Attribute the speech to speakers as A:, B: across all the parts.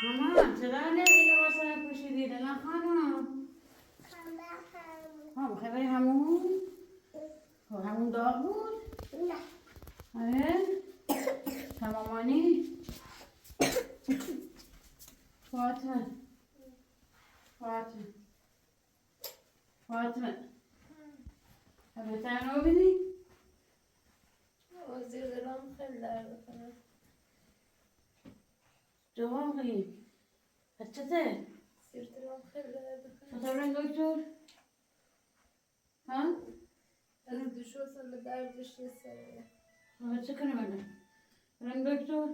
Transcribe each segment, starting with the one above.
A: مامان چرا نمی‌ری واسه پوشیدی دلم خانم؟ ها بخوای بری همون؟ همون داغ بود؟
B: نه.
A: آره؟ تمامانی؟ فاطمه فاطمه فاطمه بهتر رو بینی؟
C: زیر دلم خیلی درد کنه.
A: جواب بگی بچته؟
C: زیر دلم خیلی درد کنه.
A: چطور این دکتر؟ ها؟
C: از دوش واسم به دردش یه سریه.
A: چه کنه بله؟ بریم دکتر؟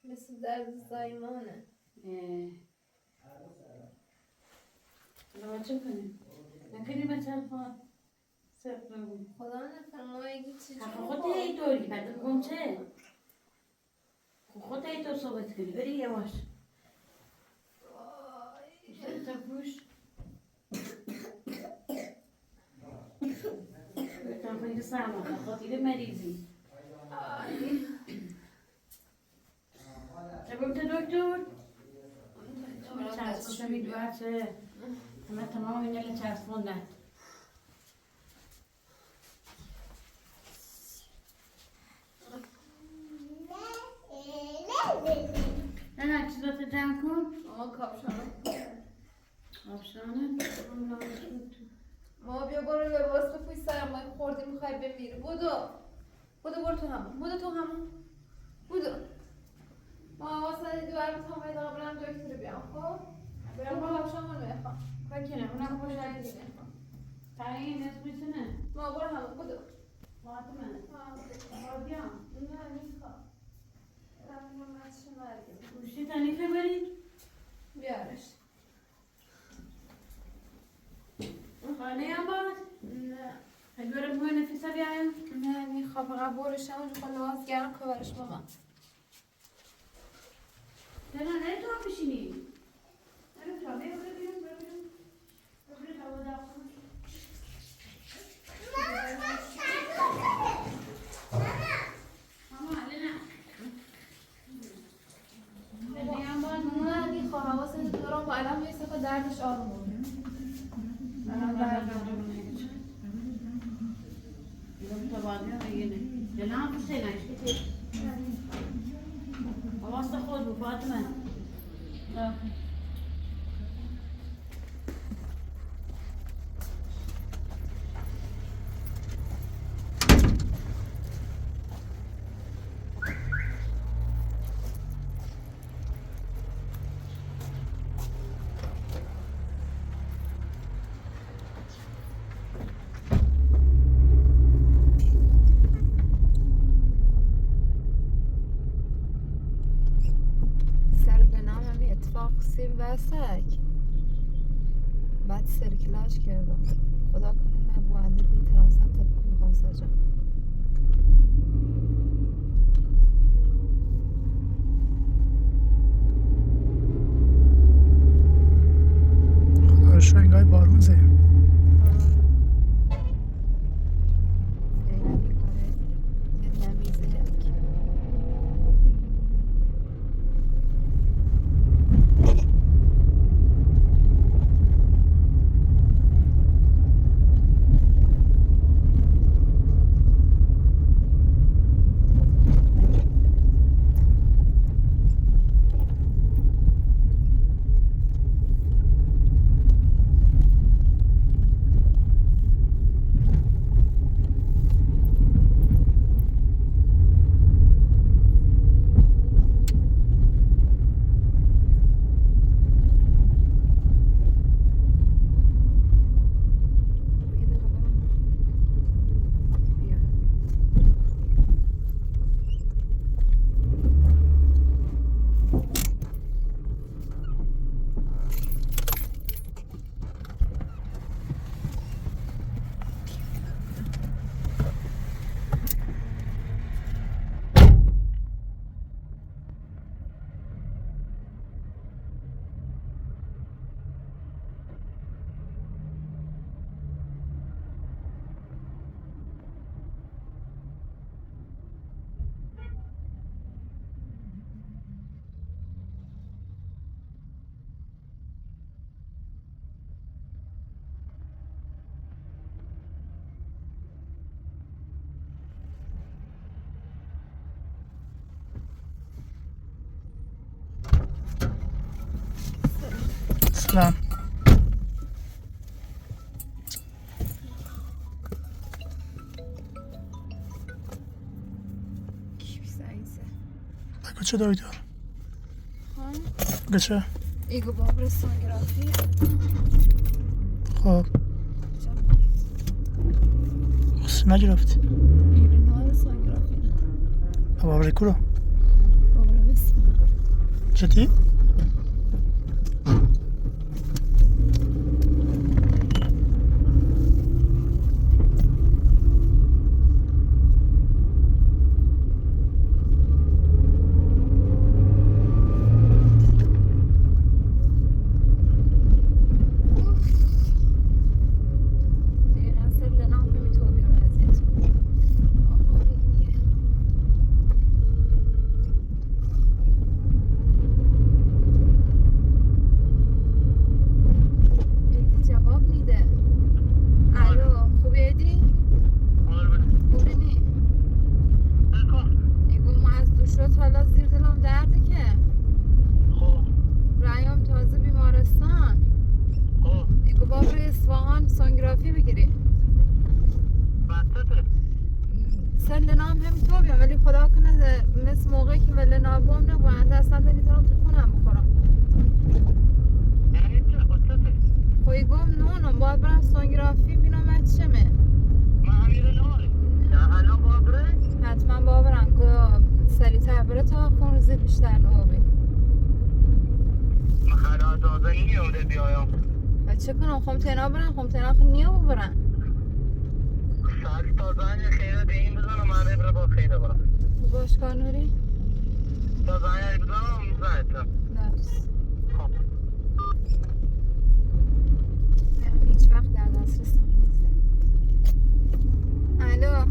C: مثل درد زایمانه.
A: چه کنیم؟ نکنیم بچه خواهد سفت بگو
C: خدا نفرمایه اگه چی
A: خود اینطوری بعد میگم چه؟ خود اینطور صحبت کنی بری یواش بیشتر پوش بهتر کنی سرما خاطر مریضی چه گفته دکتر؟ چسبونده میدوار چه؟ همه تمام این دل چسبونده نه چیزات جمع کن
C: کاپشانم
A: آبشانه
C: ما بیا برو لباس بپوش سرمایه خوردی میخوای بمیری بودو برو تو همون بودو ما واسه دوار تا ما دارم برم دکتر بیام خب برم با کاپشانم میخوام
A: فکرم اونم خوش
C: شاید
A: عزیزه
C: میخوام
A: تعیین اسمشونه
C: ما برو همون بودو
A: فاطمه بادیان
C: نه میخوام رفتم مچه مرگم
A: گوشی تنیفه برید
C: بیارش
A: خانه هم باز
C: نه
A: خیلی برم بوی نفیسه بیایم
C: نه میخوام فقط برش همونجا خود لباس گرم که برش بابا
A: نه تو هم بشینی نرو تو بیرون هوا داغ کن ماما نه خیلی هم باز
C: نه میخوام حواست دارم با علم میسه که دردش آروم بود
A: الان درد نمیشه تو بادیان میگه نه نه هم پوسته نشکتی حواست خود بود فاطمه
C: سر لنام هم اتفاق سیم وسک بعد سرکلاج کردم خدا کنه نبوانده بیترم سن تپا میخوام سجا
D: خدا رو شکر انگار بارون زد
B: شكرا. بگو چه دکتر؟ بگو چه؟
C: ایگو بابر سونوگرافی.
B: خب اصلا نگرفتی؟
C: ایرنا رو سونوگرافی نه.
B: بابر کورو؟
C: بابر بسیم.
B: جدی؟
C: سونوگرافی بگیری سر لنام هم تو بیام ولی خدا کنه مثل موقعی که ولی نابام نبود اصلا نمیتونم تو خونم بخورم خوی گم نونم باید برم سونوگرافی بینم چمه حتما بابرم گو سریعتر بره تا خون روزی بیشتر نوبی و چه کنم خم تینا برن خم تینا خم نیو برن
D: ساعت تازه خیلی دین بزنم من بره با خیلی برم
C: باش کار نوری
D: تازه بزنم زایتم
C: درست هیچ وقت در دسترس نیست الو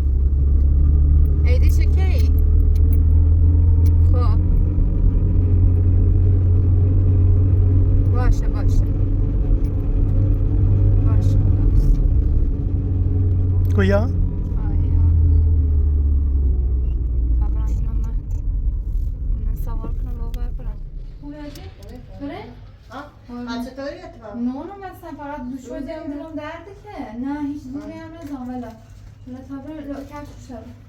C: ایدی چکی خب باشه باشه باشه
B: گویا؟
C: آیا طبعا اینا من سوار کنم باور برم خوبه ازی؟ بره؟
A: چطوری اتفاق؟
C: نونم مثلا فقط دوش رو دلم درده که نه هیچ دیگه هم نزام ولی طبعا کفش شده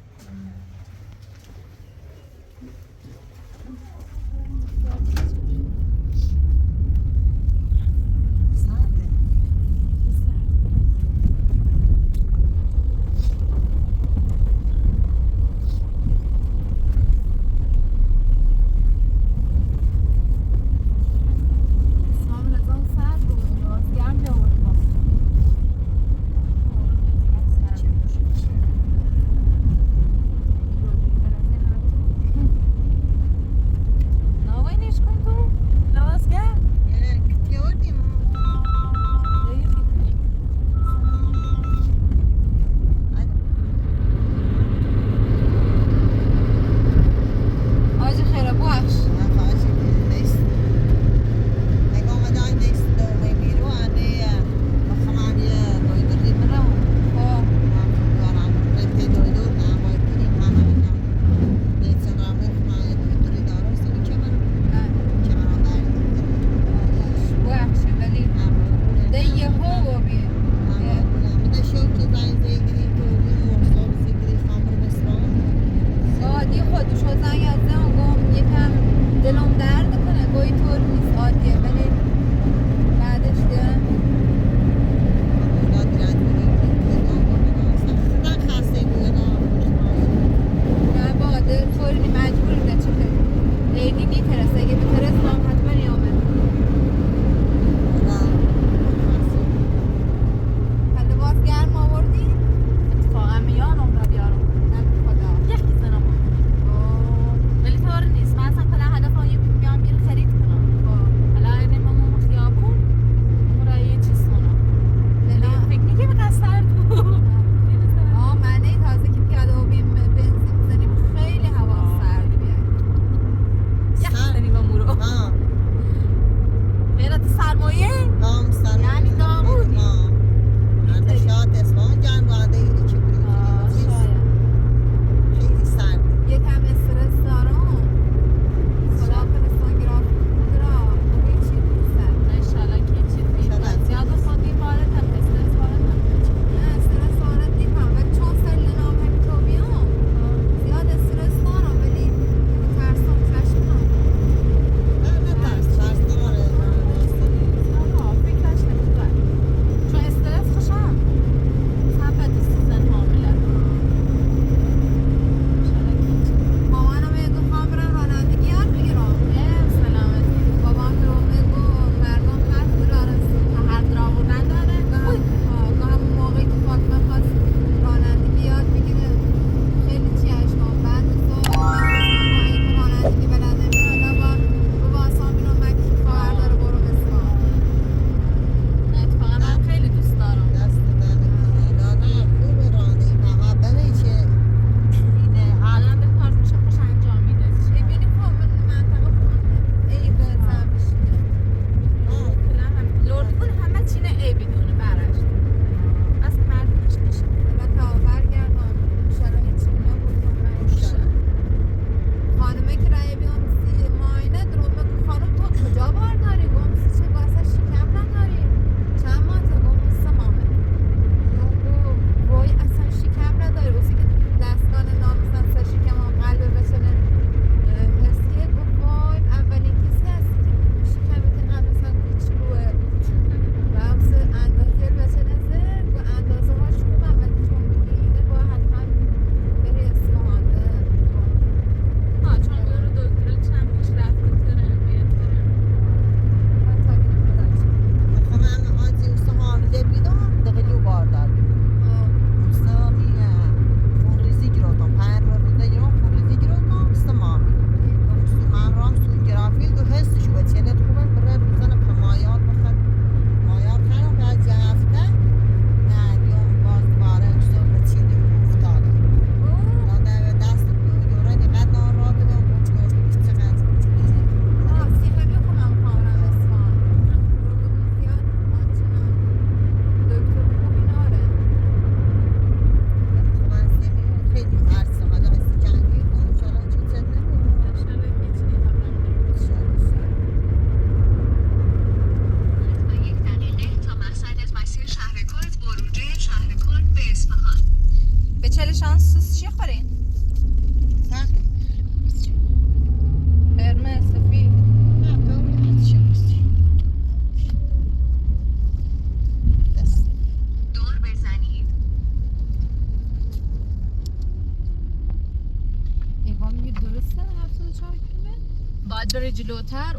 E: بعد بره جلوتر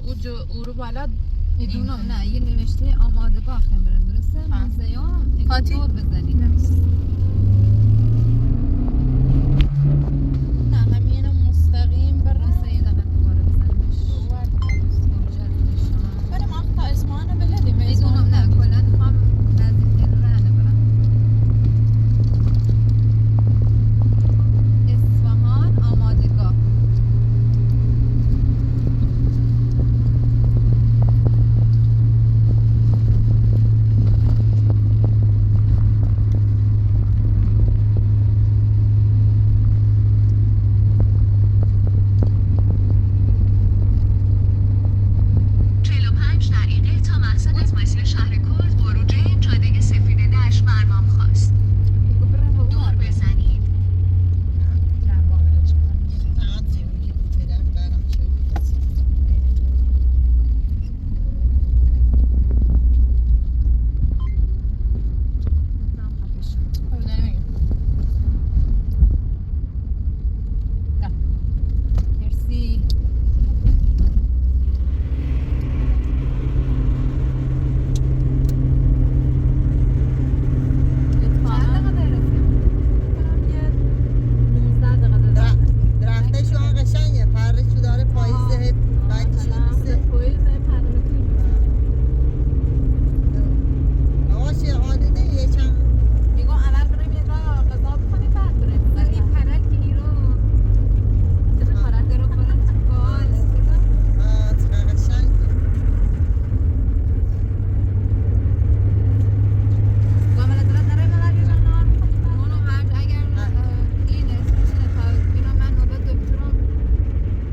E: او رو بالا
C: میدونم نه یه نوشته آمادگاه خبره درسته موزیوم
E: خاطی؟
C: دور بزنی
E: نه همین مستقیم بره
C: واسه یه دقیقه دوباره بزنیش
E: بریم آختا اسمان رو بلدیم
C: میدونم نه کلا میخوام نزدیک رهنه برم اصفهان آمادگاه بگو برم و اون بزنی مرسی چند دقیقه برسیم 19 دقیقه دارم
F: درختشو هم قشنگه پرشو داره پاییزه بعدشو نیسته آقا عادته یه چند
E: میگم اول بریم یه جا غذا بخوریم بعد بریم
C: من این پرل که ایرو درو کنم تو بال
F: چقدر قشنگه
C: گامل درد نره ملاری جانان اونو هر اگر این اسمشونه تا اینا من نوبت دکترم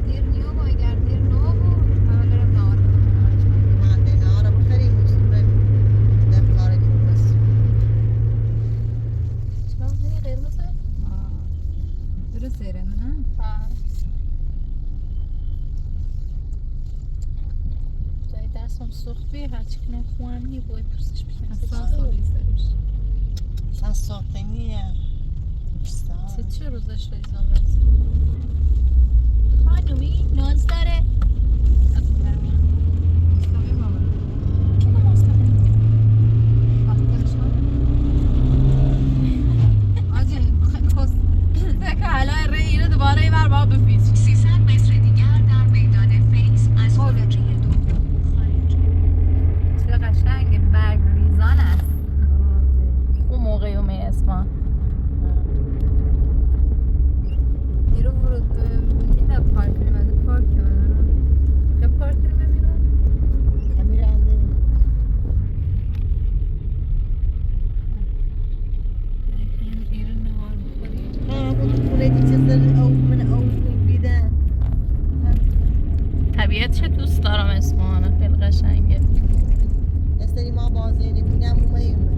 C: دیر نیو با اگر دیر نو بود اول برم نهار
F: محله نهارا بخریم بریم کارتون بس
C: درست سیره نه
E: جای دستم سخت بی هرچی که نخوانی باید پرسش
C: اصلا خالی سرش
F: اصلا ساخته نیه
E: چه روزش ریزان رست خانومی ناز داره از این برمیان
C: مستقیم بابا
E: که مستقیم
C: وقتشان آجی خست
E: که حالا ره اینو دوباره این بر با بفیز
G: 300 متر دیگر در میدان فیض از خروجی دوم خارج.
C: چه قشنگ برگ ریزان است
E: اون موقعی اومه اسمان
C: ایرو ورود این پارک نمیده پارک نمیده یا پارک نمیده
F: همین رنده
E: ایران نهار بخوریم
F: خود خونه دیگه زل او من او بیدن
E: طبیعت چه دوست دارم اسمان خیلی قشنگه
F: استری ما بازی نمیگم اومیم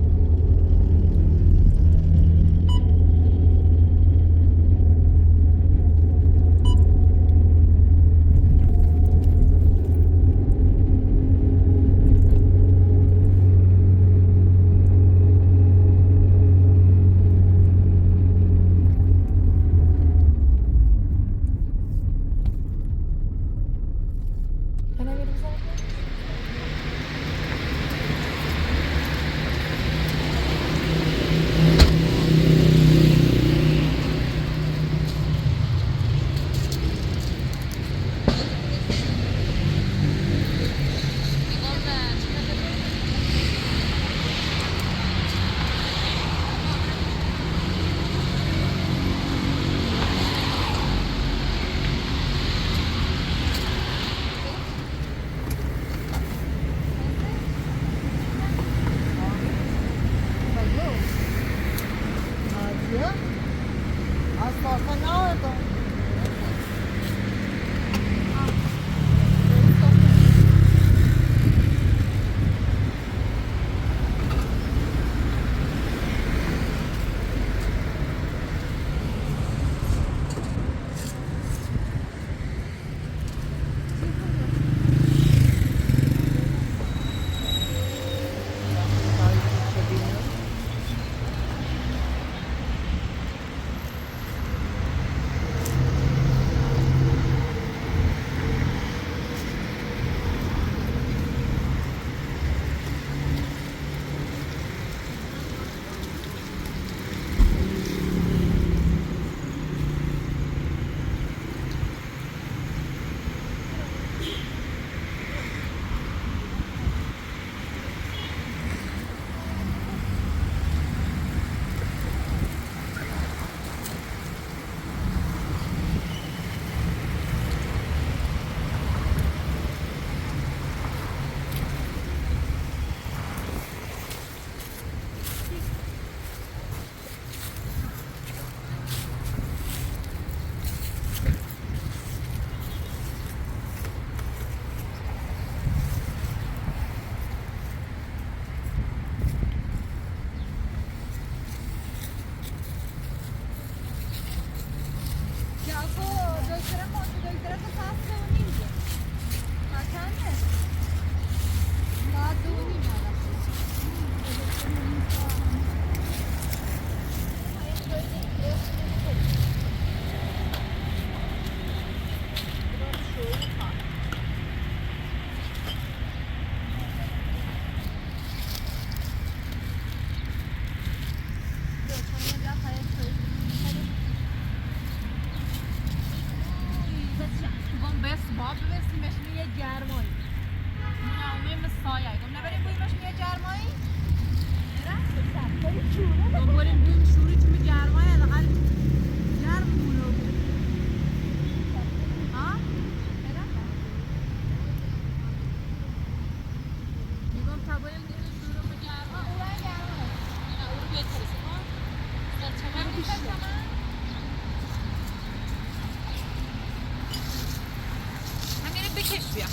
E: بکش بیا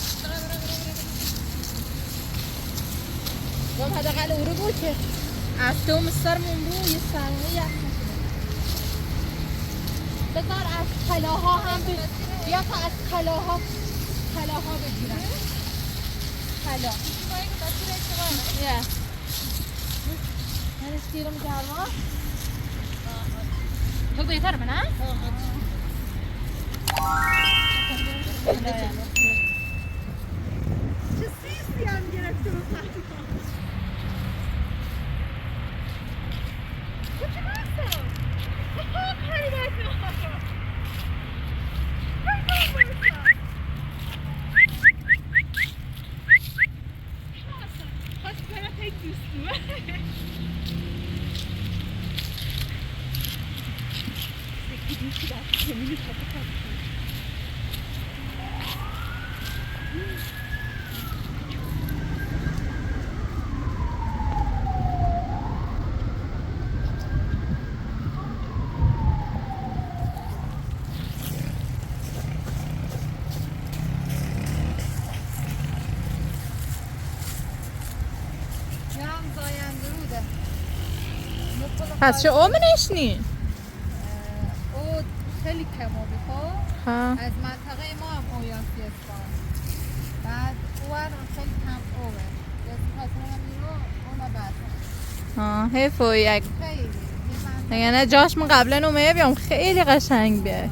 E: هم حداقل او رو بود که از تو مسترمون بود یه سرمایه یخ نشده بذار از کلاها هم بیا تا از کلاها بگیرن کلا Ja. Här är styr de garva. Tog du gitarren med?
F: چه سیستی هم گرفته به خطی کن کچه بستم کاری بستم
E: پس چه اومنش نی؟
C: او خیلی کمابی خب
E: ها
C: از منطقه ما هم اویاسی اسفان بعد اوان خیلی کم اوه از خاطر هم میرو اونا بعد
E: حیف یک
C: خیلی
E: اگه نه جاش من قبلا اومه بیام خیلی قشنگ بیه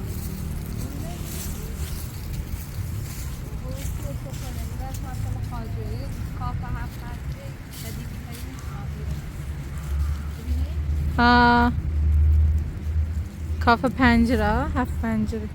E: ها کافه پنجره 7 پنجره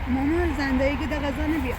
F: مامان زندگی ده غذا نبیا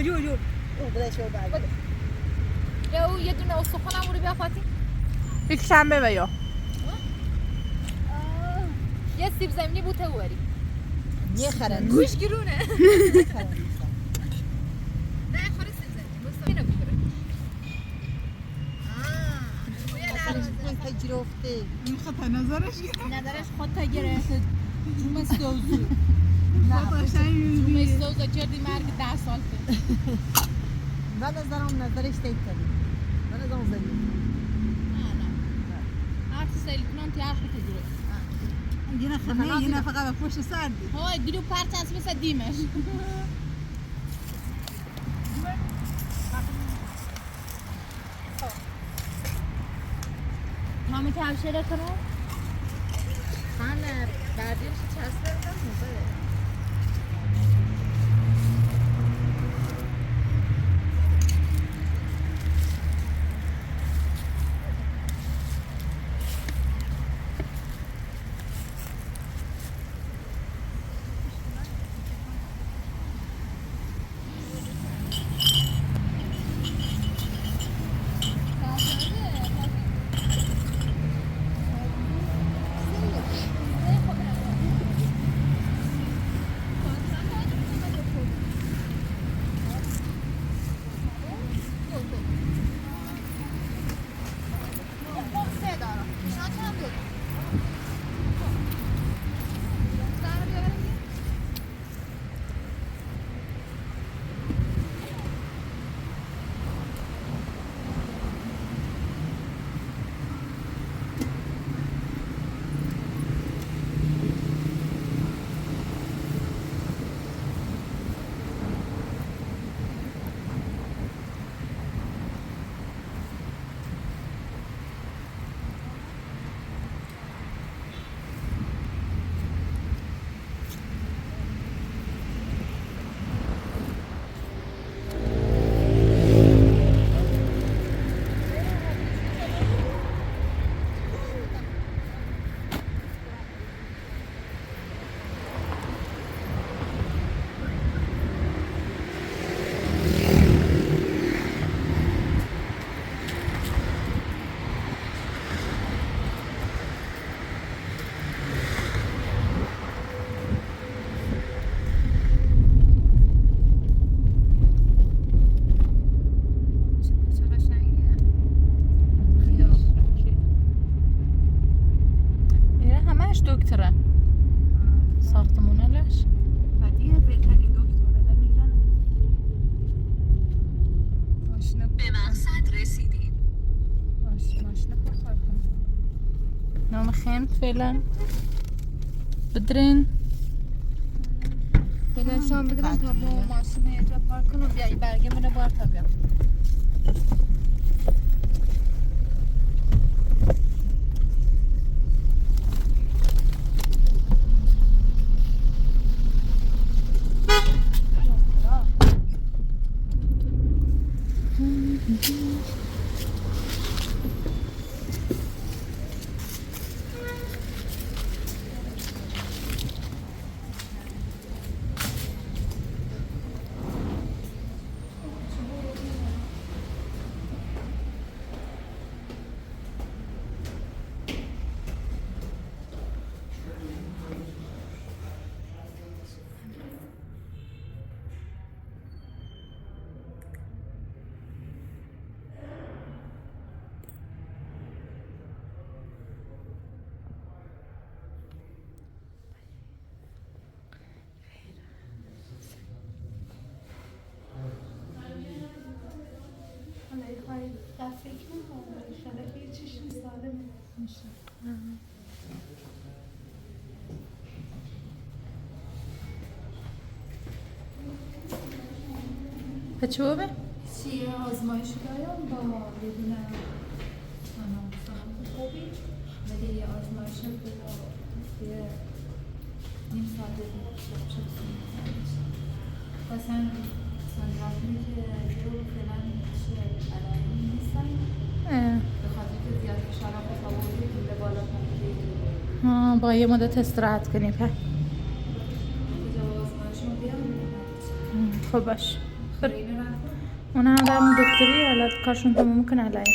F: جو او بده شو بعد
E: یا یه دونه استخوانم رو بیا فاطی یک شنبه بیا یه سیب زمینی بوته ببری
F: یه خرن
E: گوش گرونه نه خالی سیب زمینی بس اینو بگیره
F: تجربته
A: این خطا نظرش
E: نظرش خود تا گرفت
A: جوم سوزو
E: جومه سوزا جردی مرگ 10 سال که
F: بعد از دارم نظرش تیک کردی من از اون زدی
E: هر چی سیل کنن تیار خود تجربه
A: یه نفر یه نفر به پشت سر دی
E: های دیرو پرچ از مثل دیمش مامی که همشیره کنم
F: من بعدیش چسبه موبایل
E: دکتره ساختمونش
A: ودیه بهترین دکتره در میدانه ماشینه
G: به مقصد رسیدید.
A: ماشینه پرخواه کنه
E: نام خیند فعلا بدرین
C: فعلا شام بدرم تا ما ماشین یه جا پارک کنم بیایی برگه منو بار تا بیام
E: چوبه؟
C: چیه آزمایش دارم با بدون سلام خوبی ولی یه آزمایش با یه نیم ساعت مثلا سنگاتی که رو فعلا چه علائمی نیستن به خاطر که زیاد فشار آوردی به بالا پایین
E: با یه مدت استراحت کنیم
C: آزمایش رو بیام
E: خب باش
C: اینو رفتم
E: اونا هم برم دکتری حالا کارشون تموم میکنه علایه